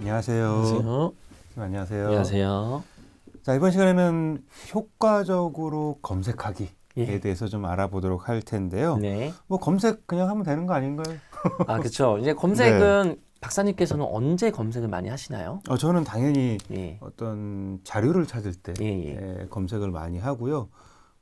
안녕하세요. 안녕하세요. 안녕하세요. 안녕하세요. 자, 이번 시간에는 효과적으로 검색하기에 예. 대해서 좀 알아보도록 할 텐데요. 네. 뭐 검색 그냥 하면 되는 거 아닌가요? 아, 그렇죠. 이제 검색은 박사님께서는 언제 검색을 많이 하시나요? 저는 당연히 예. 어떤 자료를 찾을 때 예. 검색을 많이 하고요.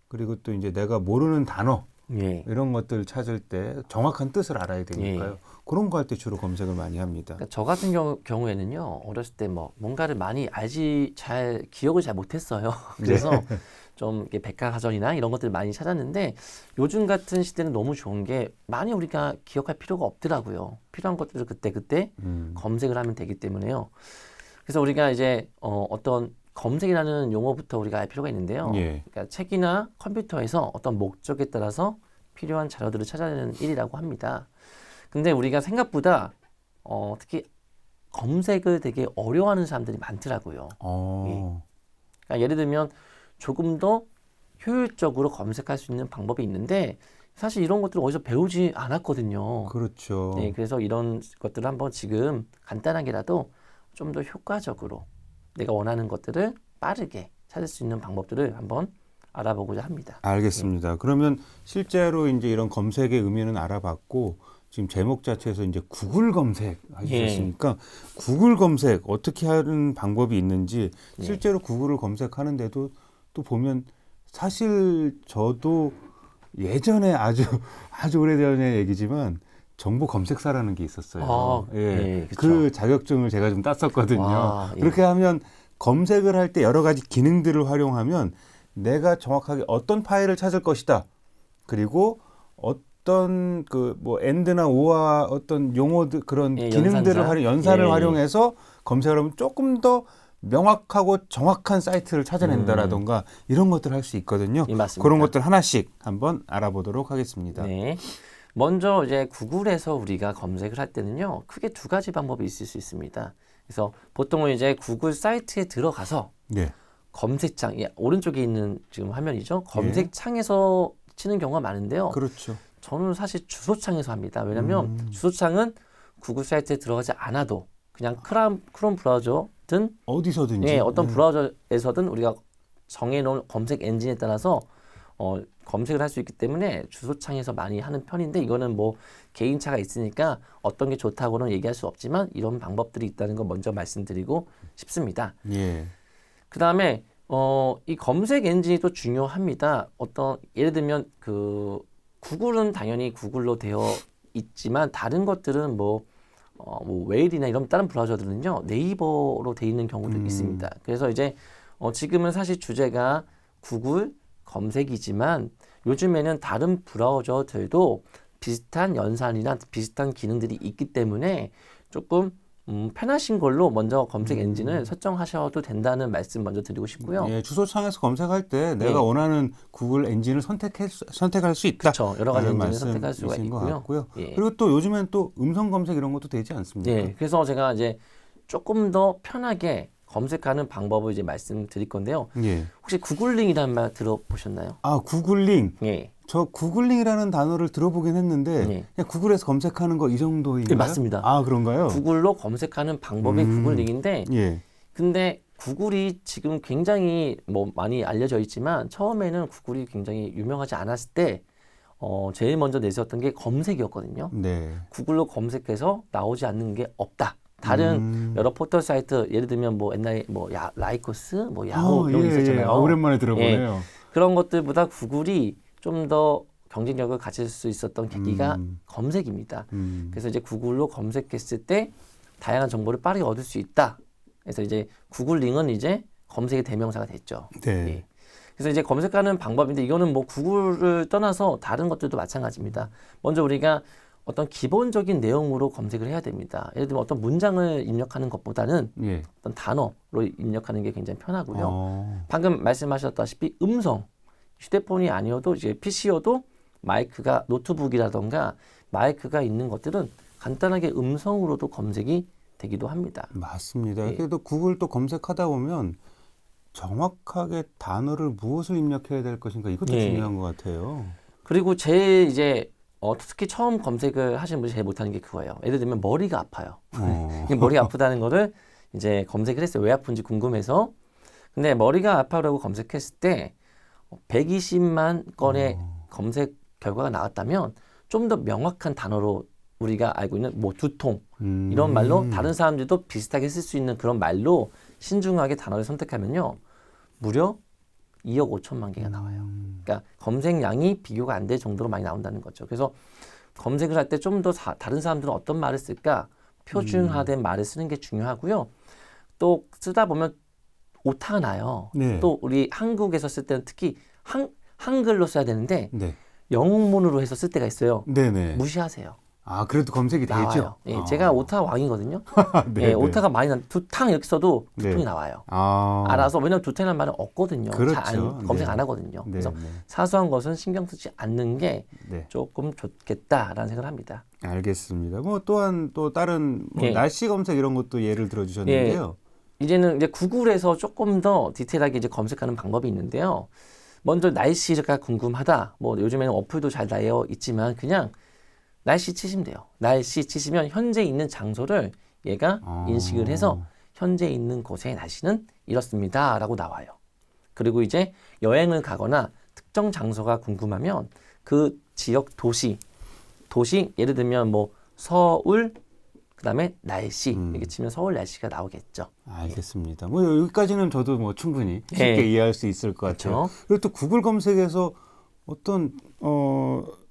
그리고 또 이제 내가 모르는 단어 예. 이런 것들 찾을 때 정확한 뜻을 알아야 되니까요. 예. 그런 거 할 때 주로 검색을 많이 합니다. 그러니까 저 같은 경우에는요, 어렸을 때 뭐 뭔가를 많이 기억을 잘 못했어요. 그래서 좀 이렇게 백과사전이나 이런 것들을 많이 찾았는데 요즘 같은 시대는 너무 좋은 게 많이 우리가 기억할 필요가 없더라고요. 필요한 것들을 그때 검색을 하면 되기 때문에요. 그래서 우리가 이제 어떤 검색이라는 용어부터 우리가 알 필요가 있는데요. 예. 그러니까 책이나 컴퓨터에서 어떤 목적에 따라서 필요한 자료들을 찾아내는 일이라고 합니다. 근데 우리가 생각보다 특히 검색을 되게 어려워하는 사람들이 많더라고요. 그러니까 예를 들면 조금 더 효율적으로 검색할 수 있는 방법이 있는데 사실 이런 것들을 어디서 배우지 않았거든요. 그렇죠. 네, 그래서 이런 것들을 한번 지금 간단하게라도 좀 더 효과적으로 내가 원하는 것들을 빠르게 찾을 수 있는 방법들을 한번 알아보고자 합니다. 알겠습니다. 그러면 실제로 이제 이런 검색의 의미는 알아봤고 지금 제목 자체에서 이제 구글 검색 하셨으니까 구글 검색 어떻게 하는 방법이 있는지 실제로 구글을 검색하는데도 또 보면 사실 저도 예전에 아주 오래전의 얘기지만 정보 검색사라는 게 있었어요. 그 자격증을 제가 좀 땄었거든요. 와, 그렇게 하면 검색을 할 때 여러 가지 기능들을 활용하면 내가 정확하게 어떤 파일을 찾을 것이다. 그리고 어떤 뭐 end나 or와 어떤 용어들 그런 기능들을 연산을 활용해서 검색을 하면 조금 더 명확하고 정확한 사이트를 찾아낸다라던가 이런 것들을 할 수 있거든요. 맞습니다. 그런 것들 하나씩 한번 알아보도록 하겠습니다. 네. 먼저 이제 구글에서 우리가 검색을 할 때는요, 크게 두 가지 방법이 있을 수 있습니다. 그래서 보통은 이제 구글 사이트에 들어가서 검색창, 오른쪽에 있는 지금 화면이죠. 검색창에서 치는 경우가 많은데요. 그렇죠. 저는 사실 주소창에서 합니다. 왜냐하면 주소창은 구글 사이트에 들어가지 않아도 그냥 크롬 브라우저든 어디서든지 어떤 브라우저에서든 우리가 정해놓은 검색 엔진에 따라서 검색을 할 수 있기 때문에 주소창에서 많이 하는 편인데 이거는 뭐 개인차가 있으니까 어떤 게 좋다고는 얘기할 수 없지만 이런 방법들이 있다는 거 먼저 말씀드리고 싶습니다. 그 다음에 이 검색 엔진이 또 중요합니다. 예를 들면 그 구글은 당연히 구글로 되어 있지만 다른 것들은 뭐 웨일이나 이런 다른 브라우저들은요 네이버로 되어 있는 경우도 있습니다. 그래서 이제 지금은 사실 주제가 구글 검색이지만 요즘에는 다른 브라우저들도 비슷한 연산이나 비슷한 기능들이 있기 때문에 조금 편하신 걸로 먼저 검색 엔진을 설정하셔도 된다는 말씀 먼저 드리고 싶고요. 주소창에서 검색할 때 내가 원하는 구글 엔진을 선택할 수 있다. 그렇죠. 여러 가지 엔진을 선택할 수가 있고요. 그리고 또 요즘엔 또 음성 검색 이런 것도 되지 않습니까? 그래서 제가 이제 조금 더 편하게 검색하는 방법을 이제 말씀드릴 건데요. 혹시 구글링이라는 말 들어보셨나요? 아, 구글링. 저 구글링이라는 단어를 들어보긴 했는데 그냥 구글에서 검색하는 거 이 정도인가요? 맞습니다. 아, 그런가요? 구글로 검색하는 방법이 구글링인데 근데 구글이 지금 굉장히 뭐 많이 알려져 있지만 처음에는 구글이 굉장히 유명하지 않았을 때 제일 먼저 내세웠던 게 검색이었거든요. 구글로 검색해서 나오지 않는 게 없다. 다른 여러 포털 사이트 예를 들면 뭐 옛날에 뭐 라이코스, 뭐 야후 이런 게 있었잖아요. 오랜만에 들어보네요. 그런 것들보다 구글이 좀 더 경쟁력을 가질 수 있었던 계기가 검색입니다. 그래서 이제 구글로 검색했을 때 다양한 정보를 빠르게 얻을 수 있다. 그래서 이제 구글링은 이제 검색의 대명사가 됐죠. 그래서 이제 검색하는 방법인데 이거는 뭐 구글을 떠나서 다른 것들도 마찬가지입니다. 먼저 우리가 어떤 기본적인 내용으로 검색을 해야 됩니다. 예를 들면 어떤 문장을 입력하는 것보다는 어떤 단어로 입력하는 게 굉장히 편하고요. 방금 말씀하셨다시피 음성, 휴대폰이 아니어도 이제 PC여도 마이크가 노트북이라던가 마이크가 있는 것들은 간단하게 음성으로도 검색이 되기도 합니다. 맞습니다. 그래도 구글 또 검색하다 보면 정확하게 단어를 무엇을 입력해야 될 것인가 이것도 중요한 것 같아요. 그리고 제일 이제 특히 처음 검색을 하시는 분이 제일 못하는 게 그거예요. 예를 들면 머리가 아파요. 머리가 아프다는 거를 이제 검색을 했어요. 왜 아픈지 궁금해서. 근데 머리가 아파라고 검색했을 때 120만 건의 검색 결과가 나왔다면 좀 더 명확한 단어로 우리가 알고 있는 뭐 두통 이런 말로 다른 사람들도 비슷하게 쓸 수 있는 그런 말로 신중하게 단어를 선택하면요. 무려 2억 5천만 개가 나와요. 그러니까 검색량이 비교가 안 될 정도로 많이 나온다는 거죠. 그래서 검색을 할 때 좀 더 다른 사람들은 어떤 말을 쓸까 표준화된 말을 쓰는 게 중요하고요. 또 쓰다 보면 오타가 나요. 네. 또 우리 한국에서 쓸 때는 특히 한글로 써야 되는데 네. 영문으로 해서 쓸 때가 있어요. 네네. 무시하세요. 아, 그래도 검색이 되죠? 나와요. 예, 제가 오타 왕이거든요. 네, 예, 오타가 많이 두탕 이렇게 써도 두통이 네. 나와요. 아, 알아서 왜냐면 두탕이라는 말은 없거든요. 그렇죠. 잘 검색 네. 안 하거든요. 네, 그래서 네. 사소한 것은 신경 쓰지 않는 게 네. 조금 좋겠다라는 생각을 합니다. 알겠습니다. 뭐 또한 또 다른 뭐 예. 날씨 검색 이런 것도 예를 들어 주셨는데요. 이제는 이제 구글에서 조금 더 디테일하게 이제 검색하는 방법이 있는데요. 먼저 날씨가 궁금하다. 뭐 요즘에는 어플도 잘 나여 있지만 그냥 날씨 치시면 돼요. 날씨 치시면 현재 있는 장소를 얘가 인식을 해서 현재 있는 곳의 날씨는 이렇습니다라고 나와요. 그리고 이제 여행을 가거나 특정 장소가 궁금하면 그 지역 도시 예를 들면 뭐 서울 그다음에 날씨 이렇게 치면 서울 날씨가 나오겠죠. 알겠습니다. 뭐 여기까지는 저도 뭐 충분히 쉽게 예. 이해할 수 있을 것 같아요. 그렇죠. 그리고 또 구글 검색에서 어떤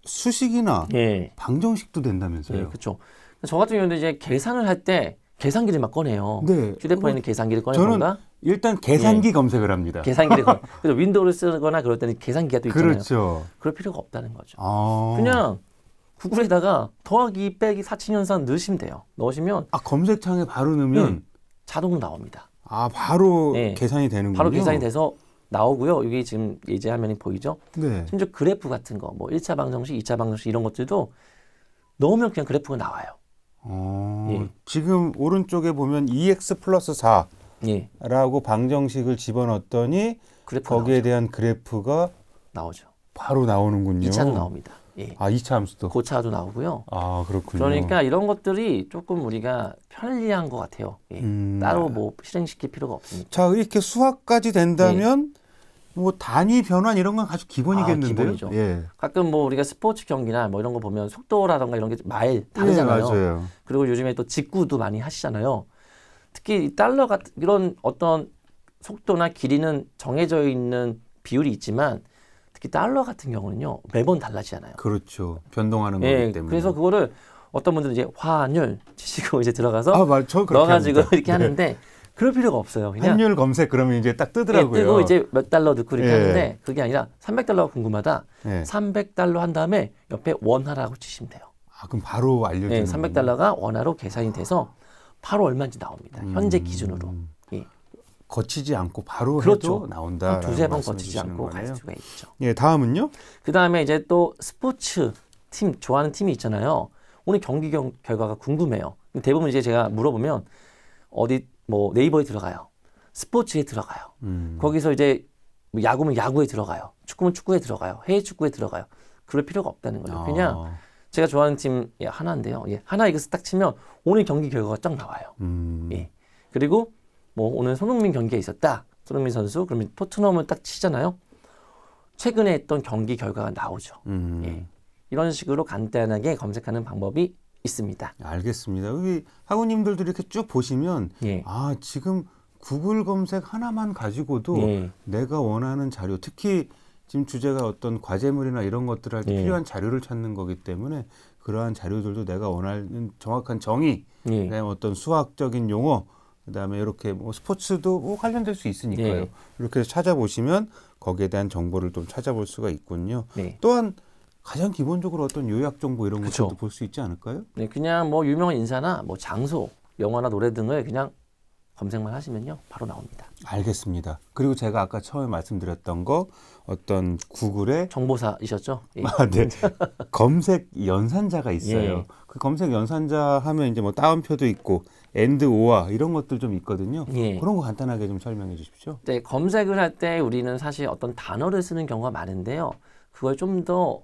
수식이나 예. 방정식도 네, 된다면서요. 그렇죠. 저 같은 경우는 이제 계산을 할 때 계산기를 막 꺼내요. 네. 휴대폰에 있는 계산기를 꺼낼 저는 건가? 일단 계산기 검색을 합니다. 계산기를 그래서 윈도우를 쓰거나 그럴 때는 계산기가 또 있잖아요. 그렇죠. 그럴 필요가 없다는 거죠. 아, 그냥 구글에다가 더하기 빼기 사칙연산 넣으시면 돼요. 넣으시면 검색창에 바로 넣으면 자동으로 나옵니다. 바로 네. 계산이 되는군요. 바로 계산이 돼서 나오고요. 이게 지금 예제 화면이 보이죠? 네. 심지어 그래프 같은 거, 뭐 1차 방정식, 2차 방정식 이런 것들도 넣으면 그냥 그래프가 나와요. 예. 지금 오른쪽에 보면 2x 플러스 4라고 예. 방정식을 집어넣었더니 그래프가 거기에 대한 그래프가 나오죠. 바로 나오는군요. 2차도 나옵니다. 예. 2차 함수도. 고차도 나오고요. 그렇군요. 그러니까 이런 것들이 조금 우리가 편리한 것 같아요. 예. 따로 뭐 실행시킬 필요가 없으니까. 자, 이렇게 수학까지 된다면 뭐 단위 변환 이런 건 아주 기본이겠는데요. 기본이죠. 예. 가끔 뭐 우리가 스포츠 경기나 뭐 이런 거 보면 속도라던가 이런 게 말 다르잖아요. 예, 맞아요. 그리고 요즘에 또 직구도 많이 하시잖아요. 특히 이 달러 같은 이런 어떤 속도나 길이는 정해져 있는 비율이 있지만 특히 달러 같은 경우는요 매번 달라지잖아요. 그렇죠. 변동하는 예, 거기 때문에. 그래서 그거를 어떤 분들은 이제 환율 치시고 이제 들어가서 저 그렇게 넣어가지고 합니다. 이렇게 하는데 그럴 필요가 없어요. 그냥 환율 검색 그러면 이제 딱 뜨더라고요. 뜨고 이제 몇 달러 넣고 이렇게 예. 하는데 그게 아니라 300달러가 궁금하다. 예. 300달러 한 다음에 옆에 원화라고 치시면 돼요. 그럼 바로 알려주는. 네, 300달러가 원화로 계산이 돼서 바로 얼마인지 나옵니다. 현재 기준으로. 예. 거치지 않고 바로 그렇죠. 해도 나온다. 한 두세 번 거치지 않고 갈 수가 있죠. 예, 다음은요? 그 다음에 이제 또 스포츠 팀, 좋아하는 팀이 있잖아요. 오늘 경기 결과가 궁금해요. 대부분 이제 제가 물어보면 어디 뭐 네이버에 들어가요. 스포츠에 들어가요. 거기서 이제 뭐 야구면 야구에 들어가요. 축구면 축구에 들어가요. 해외 축구에 들어가요. 그럴 필요가 없다는 거죠. 그냥 제가 좋아하는 팀 하나인데요. 하나 이것을 딱 치면 오늘 경기 결과가 쫙 나와요. 예. 그리고 뭐 오늘 손흥민 경기가 있었다. 손흥민 선수 그러면 토트넘을 딱 치잖아요. 최근에 했던 경기 결과가 나오죠. 예. 이런 식으로 간단하게 검색하는 방법이 있습니다. 알겠습니다. 여기 학우님들도 이렇게 쭉 보시면 예. 지금 구글 검색 하나만 가지고도 예. 내가 원하는 자료, 특히 지금 주제가 어떤 과제물이나 이런 것들을 할 때 예. 필요한 자료를 찾는 거기 때문에 그러한 자료들도 내가 원하는 정확한 정의, 예. 그다음에 어떤 수학적인 용어, 그다음에 이렇게 뭐 스포츠도 뭐 관련될 수 있으니까요. 예. 이렇게 해서 찾아보시면 거기에 대한 정보를 좀 찾아볼 수가 있군요. 네. 또한 가장 기본적으로 어떤 요약 정보 이런 그쵸. 것들도 볼 수 있지 않을까요? 네, 그냥 뭐 유명한 인사나 뭐 장소, 영화나 노래 등을 그냥 검색만 하시면요 바로 나옵니다. 알겠습니다. 그리고 제가 아까 처음에 말씀드렸던 거 어떤 구글에 정보사이셨죠? 예. 네. 검색 연산자가 있어요. 예. 그 검색 연산자 하면 이제 뭐 따옴표도 있고 and, or와 이런 것들 좀 있거든요. 예. 그런 거 간단하게 좀 설명해 주십시오. 네, 검색을 할 때 우리는 사실 어떤 단어를 쓰는 경우가 많은데요. 그걸 좀 더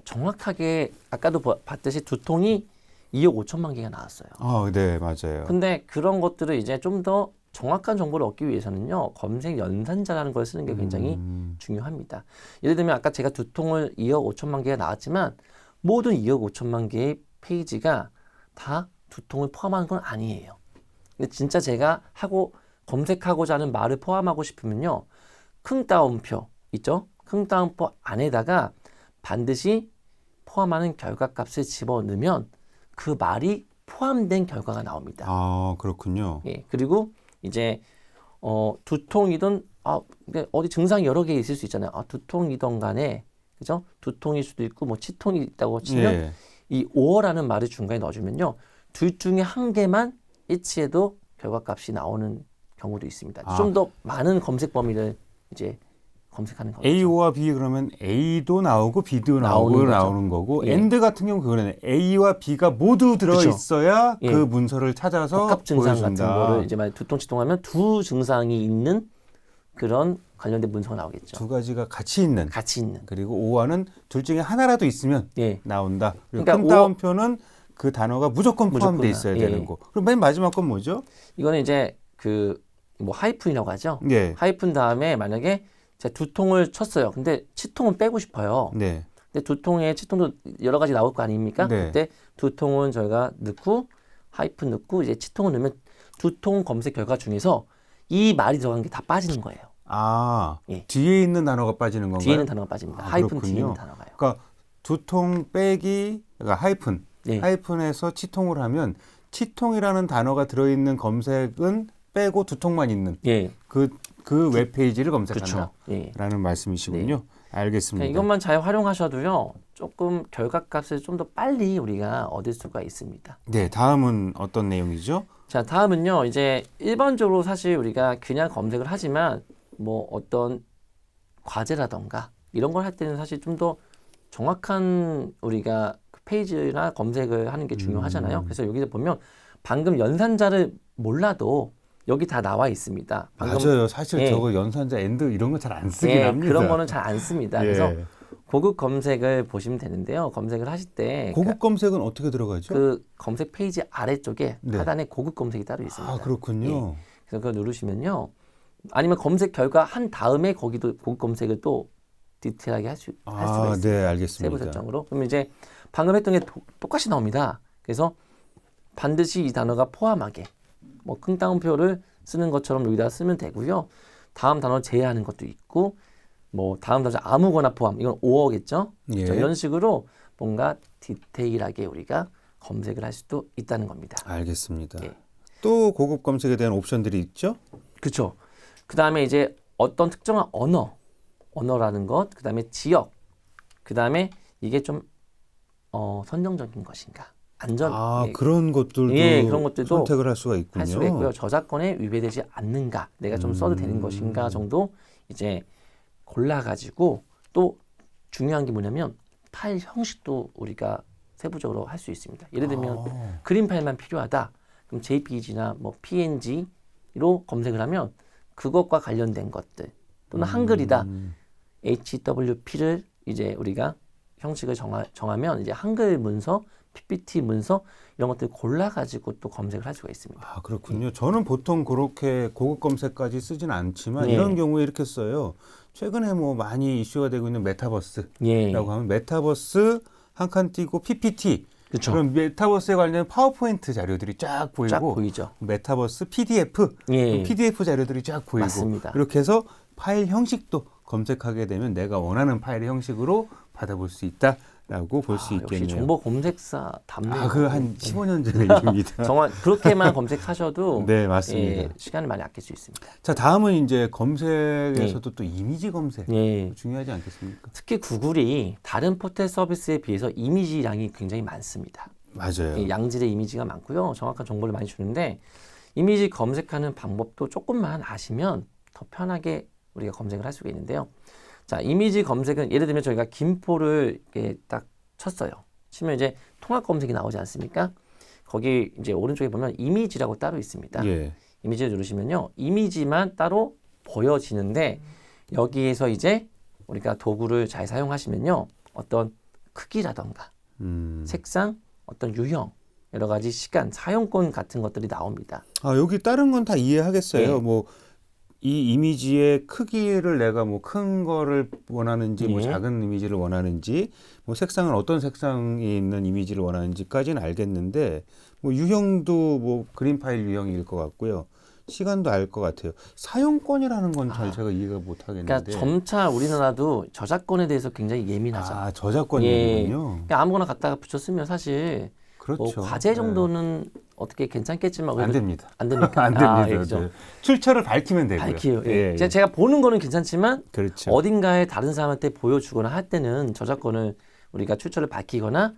정확하게 아까도 봤듯이 두통이 2억 5천만 개가 나왔어요. 네, 맞아요. 근데 그런 것들을 이제 좀 더 정확한 정보를 얻기 위해서는요, 검색 연산자라는 걸 쓰는 게 굉장히 중요합니다. 예를 들면 아까 제가 두통을 2억 5천만 개가 나왔지만 모든 2억 5천만 개의 페이지가 다 두통을 포함하는 건 아니에요. 근데 진짜 제가 검색하고자 하는 말을 포함하고 싶으면요, 큰 따옴표 있죠? 큰 따옴표 안에다가 반드시 포함하는 결과값을 집어넣으면 그 말이 포함된 결과가 나옵니다. 그렇군요. 예, 그리고 이제 두통이든 어디 증상이 여러 개 있을 수 있잖아요. 두통이든 간에 그죠? 두통일 수도 있고 뭐 치통이 있다고 치면 예. 이 5어라는 말을 중간에 넣어주면요, 둘 중에 한 개만 일치해도 결과값이 나오는 경우도 있습니다. 좀 더 많은 검색 범위를 이제 검색하는 거죠. A와 B 그러면 A도 나오고 B도 나오는 거고 예. AND 같은 경우 그거는 A와 B가 모두 들어 그쵸. 있어야 예. 그 문서를 찾아서 복합 증상 보여준다. 같은 거를 이제 만약 두통, 치통하면 두 증상이 있는 그런 관련된 문서가 나오겠죠. 두 가지가 같이 있는. 같이 있는. 그리고 O와는 둘 중에 하나라도 있으면 예. 나온다. 그리고 그러니까 큰 따옴표는 그 단어가 무조건 포함되어 있어야 예. 되는 거. 그럼 맨 마지막 건 뭐죠? 이거는 이제 뭐 하이픈이라고 하죠. 예. 하이픈 다음에 만약에 제가 두통을 쳤어요. 근데 치통은 빼고 싶어요. 네. 근데 두통에 치통도 여러 가지 나올 거 아닙니까? 네. 그때 두통은 저희가 넣고 하이픈 넣고 이제 치통을 넣으면 두통 검색 결과 중에서 이 말이 들어간 게 다 빠지는 거예요. 예. 뒤에 있는 단어가 빠지는 건가요? 뒤에는 단어가 빠집니다. 하이픈 그렇군요. 뒤에 있는 단어가요. 그러니까 두통 빼기, 그러니까 하이픈. 네. 하이픈에서 치통을 하면 치통이라는 단어가 들어있는 검색은 빼고 두통만 있는 예. 그 웹페이지를 검색한다라는 그렇죠. 예. 말씀이시군요. 알겠습니다. 그러니까 이것만 잘 활용하셔도요, 조금 결과값을 좀 더 빨리 우리가 얻을 수가 있습니다. 네, 다음은 어떤 내용이죠? 자, 다음은요, 이제 일반적으로 사실 우리가 그냥 검색을 하지만 뭐 어떤 과제라던가 이런 걸 할 때는 사실 좀 더 정확한 우리가 그 페이지나 검색을 하는 게 중요하잖아요. 그래서 여기서 보면 방금 연산자를 몰라도 여기 다 나와 있습니다. 맞아요. 사실 예. 저거 연산자 엔드 이런 거 잘 안 쓰긴 합니다. 그런 거는 잘 안 씁니다. 예. 그래서 고급 검색을 보시면 되는데요. 검색을 하실 때 고급 검색은 어떻게 들어가죠? 그 검색 페이지 아래쪽에 네. 하단에 고급 검색이 따로 있습니다. 그렇군요. 예. 그래서 그걸 누르시면요. 아니면 검색 결과 한 다음에 거기도 고급 검색을 또 디테일하게 할 수가 있습니다. 네, 알겠습니다. 세부 설정으로. 그러면 이제 방금 했던 게 똑같이 나옵니다. 그래서 반드시 이 단어가 포함하게 뭐 큰 따옴표를 쓰는 것처럼 여기다 쓰면 되고요. 다음 단어 제외하는 것도 있고 뭐 다음 단어 아무거나 포함. 이건 5어겠죠? 예. 이런 식으로 뭔가 디테일하게 우리가 검색을 할 수도 있다는 겁니다. 알겠습니다. 예. 또 고급 검색에 대한 옵션들이 있죠? 그렇죠. 그 다음에 이제 어떤 특정한 언어라는 것, 그 다음에 지역, 그 다음에 이게 좀 선정적인 것인가, 안전, 그런 것들도 그런 것들도 선택을 할 수가 있군요. 할 수가 있고요. 저작권에 위배되지 않는가, 내가 좀 써도 되는 것인가 정도 이제 골라가지고 또 중요한 게 뭐냐면 파일 형식도 우리가 세부적으로 할 수 있습니다. 예를 들면 그림 파일만 필요하다, 그럼 JPG나 뭐 PNG로 검색을 하면 그것과 관련된 것들 또는 한글이다, HWP를 이제 우리가 형식을 정하면 이제 한글 문서, PPT 문서 이런 것들 골라가지고 또 검색을 할 수가 있습니다. 그렇군요. 저는 보통 그렇게 고급 검색까지 쓰진 않지만 예. 이런 경우에 이렇게 써요. 최근에 뭐 많이 이슈가 되고 있는 메타버스라고 하면 메타버스 한 칸 띄고 PPT. 그렇죠. 그럼 메타버스에 관련 파워포인트 자료들이 쫙 보이고 쫙 보이죠. 메타버스 PDF, PDF 자료들이 쫙 보이고 맞습니다. 이렇게 해서 파일 형식도 검색하게 되면 내가 원하는 파일의 형식으로 받아볼 수 있다라고 볼 수 있겠네요. 역시 정보 검색사 답네요. 그 한 15년 전의 일입니다. 정말 그렇게만 검색하셔도 네, 맞습니다. 시간을 많이 아낄 수 있습니다. 자, 다음은 이제 검색에서도 또 이미지 검색 중요하지 않겠습니까? 특히 구글이 다른 포털 서비스에 비해서 이미지량이 굉장히 많습니다. 맞아요. 양질의 이미지가 많고요. 정확한 정보를 많이 주는데 이미지 검색하는 방법도 조금만 아시면 더 편하게 우리가 검색을 할 수가 있는데요. 자, 이미지 검색은 예를 들면 저희가 김포를 이렇게 딱 쳤어요. 치면 이제 통합 검색이 나오지 않습니까? 거기 이제 오른쪽에 보면 이미지라고 따로 있습니다. 예. 이미지를 누르시면요, 이미지만 따로 보여지는데 여기에서 이제 우리가 도구를 잘 사용하시면요, 어떤 크기라던가 색상, 어떤 유형 여러 가지 시간, 사용권 같은 것들이 나옵니다. 아, 여기 다른 건 다 이해하겠어요. 예. 뭐 이 이미지의 크기를 내가 뭐 큰 거를 원하는지 뭐 예. 작은 이미지를 원하는지 뭐 색상은 어떤 색상이 있는 이미지를 원하는지까지는 알겠는데 뭐 유형도 뭐 그림 파일 유형일 것 같고요. 시간도 알 것 같아요. 사용권이라는 건 잘 제가 이해가 못 그러니까 하겠는데. 점차 우리나라도 저작권에 대해서 굉장히 예민하죠. 아, 저작권이군요. 그러니까 아무거나 갖다가 붙였으면 사실 그렇죠. 뭐 과제 정도는 어떻게 괜찮겠지만 안 그래도 됩니다. 안 됩니까? 안 됩니다. 예, 그죠. 네. 출처를 밝히면 되고요. 밝히요. 예. 예, 예. 제가 보는 거는 괜찮지만 그렇죠. 어딘가에 다른 사람한테 보여주거나 할 때는 저작권을 우리가 출처를 밝히거나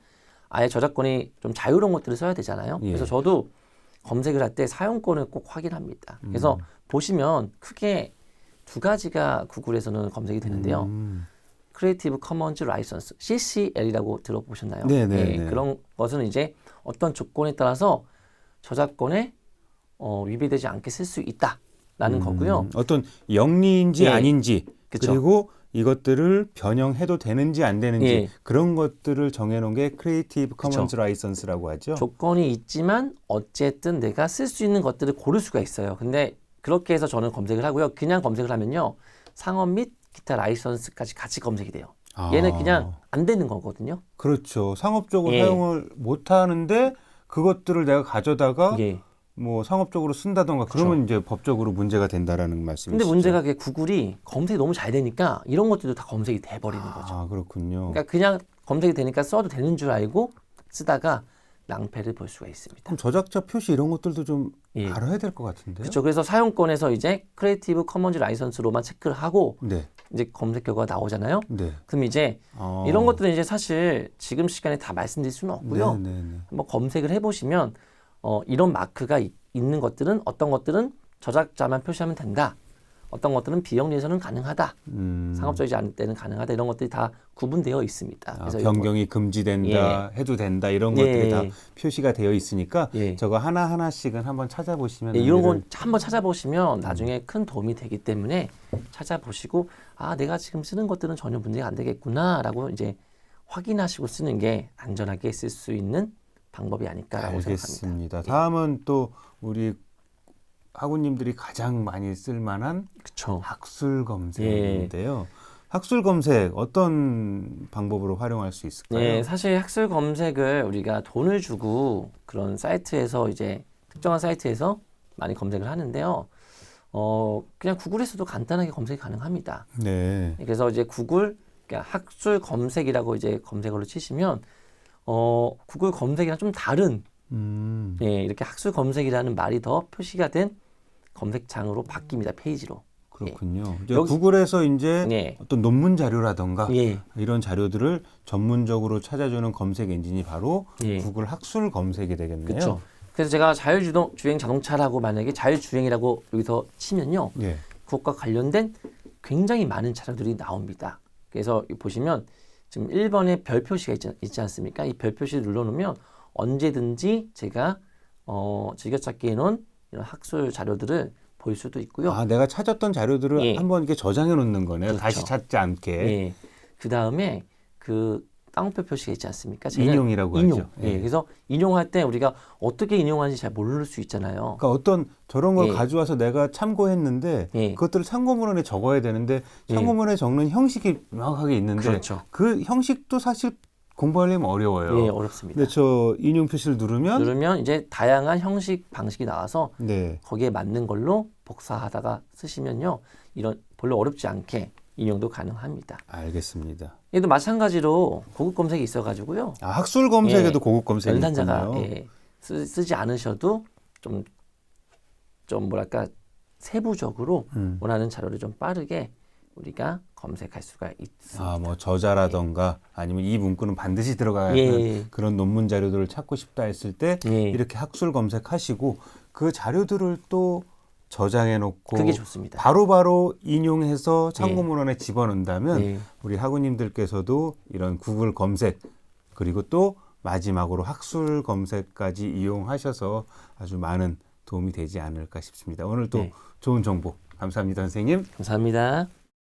아예 저작권이 좀 자유로운 것들을 써야 되잖아요. 예. 그래서 저도 검색을 할 때 사용권을 꼭 확인합니다. 그래서 보시면 크게 두 가지가 구글에서는 검색이 되는데요. 크리에이티브 커먼즈 라이선스 CCL이라고 들어보셨나요? 네, 네, 예, 네. 그런 것은 이제 어떤 조건에 따라서 저작권에 위배되지 않게 쓸 수 있다라는 거고요. 어떤 영리인지 예. 아닌지 그쵸. 그리고 이것들을 변형해도 되는지 안 되는지 예. 그런 것들을 정해놓은 게 크리에이티브 그쵸. 커먼즈 라이선스라고 하죠. 조건이 있지만 어쨌든 내가 쓸 수 있는 것들을 고를 수가 있어요. 근데 그렇게 해서 저는 검색을 하고요. 그냥 검색을 하면요. 상업 및 기타 라이선스까지 같이 검색이 돼요. 아. 얘는 그냥 안 되는 거거든요. 그렇죠. 상업적으로 예. 사용을 못 하는데 그것들을 내가 가져다가 예. 뭐 상업적으로 쓴다던가 그러면 이제 법적으로 문제가 된다라는 말씀이시죠. 근데 문제가 그게 구글이 검색이 너무 잘 되니까 이런 것들도 다 검색이 돼 버리는 거죠. 아, 그렇군요. 그러니까 그냥 검색이 되니까 써도 되는 줄 알고 쓰다가 낭패를 볼 수가 있습니다. 그럼 저작자 표시 이런 것들도 좀 예. 알아야 될 것 같은데요. 그렇죠. 그래서 사용권에서 이제 크리에이티브 커먼즈 라이선스로만 체크를 하고 네, 이제 검색 결과가 나오잖아요. 네. 그럼 이제 이런 것들은 이제 사실 지금 시간에 다 말씀드릴 수는 없고요. 네, 네, 네. 한번 검색을 해보시면 이런 마크가 있는 것들은 어떤 것들은 저작자만 표시하면 된다. 어떤 것들은 비영리에서는 가능하다. 상업적이지 않을 때는 가능하다. 이런 것들이 다 구분되어 있습니다. 아, 그래서 변경이 금지된다, 해도 된다 이런 것들이 다 표시가 되어 있으니까 예. 저거 하나 하나씩은 한번 찾아보시면 이런 의미를- 건 한번 찾아보시면 나중에 큰 도움이 되기 때문에 찾아보시고 아 내가 지금 쓰는 것들은 전혀 문제가 안 되겠구나라고 이제 확인하시고 쓰는 게 안전하게 쓸 수 있는 방법이 아닐까라고 생각합니다. 알겠습니다. 다음은 또 우리 학우님들이 가장 많이 쓸만한 그렇죠. 학술 검색인데요. 학술 검색 어떤 방법으로 활용할 수 있을까요? 네, 사실 학술 검색을 우리가 돈을 주고 그런 사이트에서 이제 특정한 사이트에서 많이 검색을 하는데요. 그냥 구글에서도 간단하게 검색이 가능합니다. 네. 그래서 이제 구글 그러니까 학술 검색이라고 이제 검색어로 치시면 구글 검색이랑 좀 다른 예, 이렇게 학술 검색이라는 말이 더 표시가 된 검색창으로 바뀝니다. 페이지로. 그렇군요. 이제 여기- 구글에서 이제 예. 어떤 논문 자료라던가 예. 이런 자료들을 전문적으로 찾아주는 검색 엔진이 바로 예. 구글 학술 검색이 되겠네요. 그렇죠. 그래서 제가 자율주행 자동차라고 만약에 자율주행이라고 여기서 치면요. 예. 그것과 관련된 굉장히 많은 자료들이 나옵니다. 그래서 보시면 지금 1번에 별 표시가 있지 않습니까? 이 별 표시를 눌러놓으면 언제든지 제가 즐겨찾기 해놓은 이런 학술 자료들을 볼 수도 있고요. 아, 내가 찾았던 자료들을 예. 한번 이렇게 저장해 놓는 거네요. 그렇죠. 다시 찾지 않게. 예. 그 다음에 그 따옴표 표시가 있지 않습니까? 인용이라고 인용. 하죠. 예. 그래서 인용할 때 우리가 어떻게 인용하는지 잘 모를 수 있잖아요. 그러니까 어떤 저런 걸 예. 가져와서 내가 참고했는데 예. 그것들을 참고문헌에 적어야 되는데 참고문헌에 적는 형식이 명확하게 있는데 그렇죠. 그 형식도 사실 공부하려면 어려워요. 예, 어렵습니다. 근데 저 인용 표시를 누르면 이제 다양한 형식 방식이 나와서 네. 거기에 맞는 걸로 복사하다가 쓰시면요. 이런 별로 어렵지 않게 인용도 가능합니다. 알겠습니다. 얘도 마찬가지로 고급 검색이 있어가지고요. 아, 학술 검색에도 예. 고급 검색이 연산자가 있군요. 예, 쓰지 않으셔도 좀 뭐랄까 세부적으로 원하는 자료를 좀 빠르게 우리가 검색할 수가 있습니다. 아, 뭐 저자라던가 아니면 이 문구는 반드시 들어가야 하는 예. 그런 논문 자료들을 찾고 싶다 했을 때 예. 이렇게 학술 검색하시고 그 자료들을 또 저장해 놓고 그게 좋습니다. 바로바로 인용해서 참고문헌에 집어넣는다면 예. 우리 학우님들께서도 이런 구글 검색 그리고 또 마지막으로 학술 검색까지 이용하셔서 아주 많은 도움이 되지 않을까 싶습니다. 오늘 또 네. 좋은 정보 감사합니다, 선생님. 감사합니다.